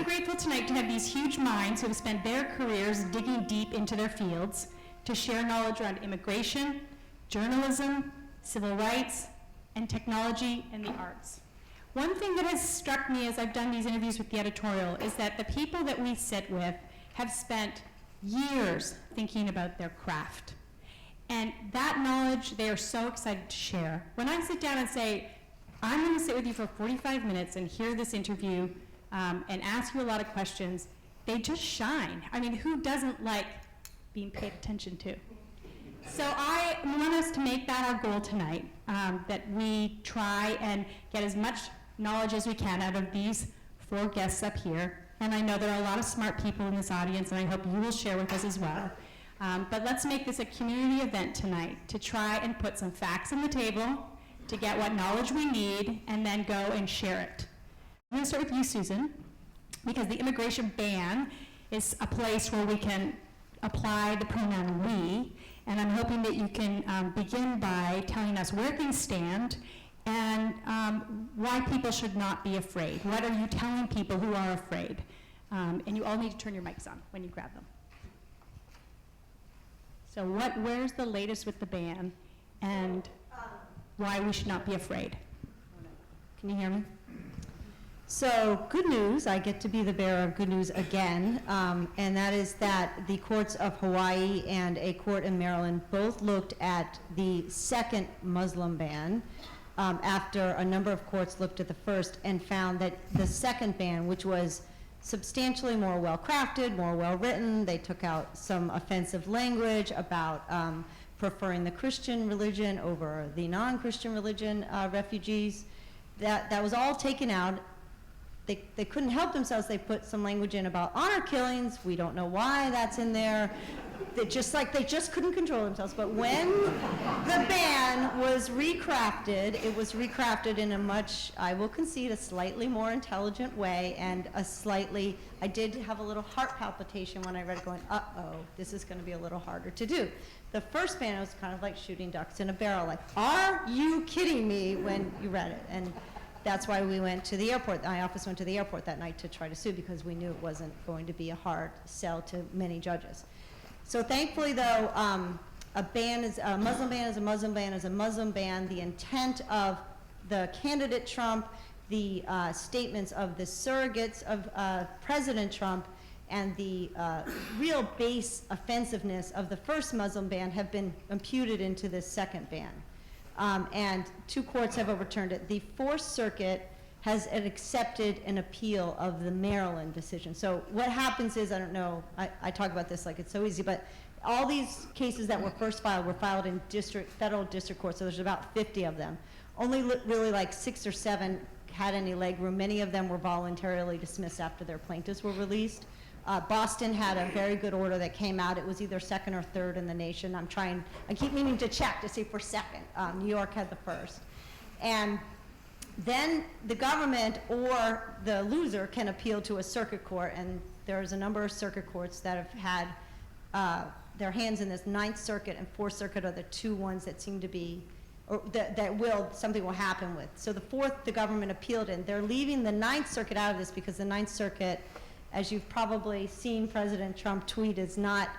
I'm grateful tonight to have these huge minds who have spent their careers digging deep into their fields to share knowledge around immigration, journalism, civil rights, and technology and the arts. One thing that has struck me as I've done these interviews with the editorial is that the people that we sit with have spent years thinking about their craft. And that knowledge they are so excited to share. When I sit down and say, I'm going to sit with you for 45 minutes and hear this interview and ask you a lot of questions, they just shine. I mean, who doesn't like being paid attention to? So I want us to make that our goal tonight, that we try and get as much knowledge as we can out of these 4 guests up here. And I know there are a lot of smart people in this audience, and I hope you will share with us as well. But let's make this a community event tonight to try and put some facts on the table to get what knowledge we need and then go and share it. I'm going to start with you, Susan, because the immigration ban is a place where we can apply the pronoun we, and I'm hoping that you can begin by telling us where things stand and why people should not be afraid. What are you telling people who are afraid? And you all need to turn your mics on when you grab them. So where's the latest with the ban and why we should not be afraid? Can you hear me? So good news, I get to be the bearer of good news again, and that is that the courts of Hawaii and a court in Maryland both looked at the second Muslim ban after a number of courts looked at the first and found that the second ban, which was substantially more well-crafted, more well-written, they took out some offensive language about preferring the Christian religion over the non-Christian religion refugees. That was all taken out. They couldn't help themselves. They put some language in about honor killings. We don't know why that's in there. They just couldn't control themselves. But when the ban was recrafted, it was recrafted in a much, I will concede, a slightly more intelligent way, and I did have a little heart palpitation when I read it going, uh-oh, this is gonna be a little harder to do. The first ban was kind of like shooting ducks in a barrel, like, are you kidding me, when you read it? And that's why we went to the airport. My office went to the airport that night to try to sue because we knew it wasn't going to be a hard sell to many judges. So thankfully, though, a Muslim ban is a Muslim ban is a Muslim ban. The intent of the candidate Trump, the statements of the surrogates of President Trump, and the real base offensiveness of the first Muslim ban have been imputed into this second ban. And 2 courts have overturned it. The 4th Circuit has accepted an appeal of the Maryland decision. So what happens is, I don't know, I talk about this like it's so easy, but all these cases that were first filed were filed in federal district court, so there's about 50 of them. Only really like 6 or 7 had any leg room. Many of them were voluntarily dismissed after their plaintiffs were released. Boston had a very good order that came out. It was either 2nd or 3rd in the nation. I keep meaning to check to see if we're 2nd. New York had the 1st. And then the government or the loser can appeal to a circuit court, and there's a number of circuit courts that have had their hands in this. 9th Circuit and 4th Circuit are the 2 ones that seem to be, or something will happen with. So the 4th, the government appealed, and they're leaving the 9th Circuit out of this because the 9th Circuit, as you've probably seen President Trump tweet, is not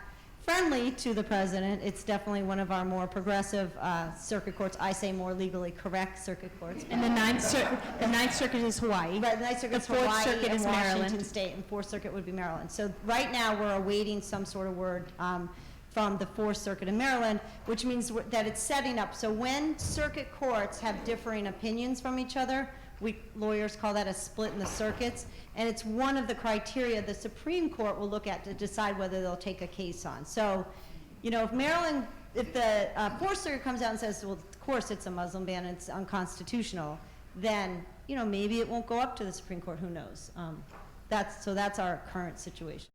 friendly to the president. It's definitely one of our more progressive circuit courts. I say more legally correct circuit courts. And the 9th Circuit is Hawaii. Right, the 9th Circuit is Hawaii. The 4th Circuit and is Washington Maryland. State, and 4th Circuit would be Maryland. So right now we're awaiting some sort of word from the 4th Circuit in Maryland, which means that it's setting up. So when circuit courts have differing opinions from each other, we lawyers call that a split in the circuits, and it's one of the criteria the Supreme Court will look at to decide whether they'll take a case on. So, you know, if the 4th Circuit comes out and says, well, of course it's a Muslim ban and it's unconstitutional, then, you know, maybe it won't go up to the Supreme Court, who knows. That's our current situation.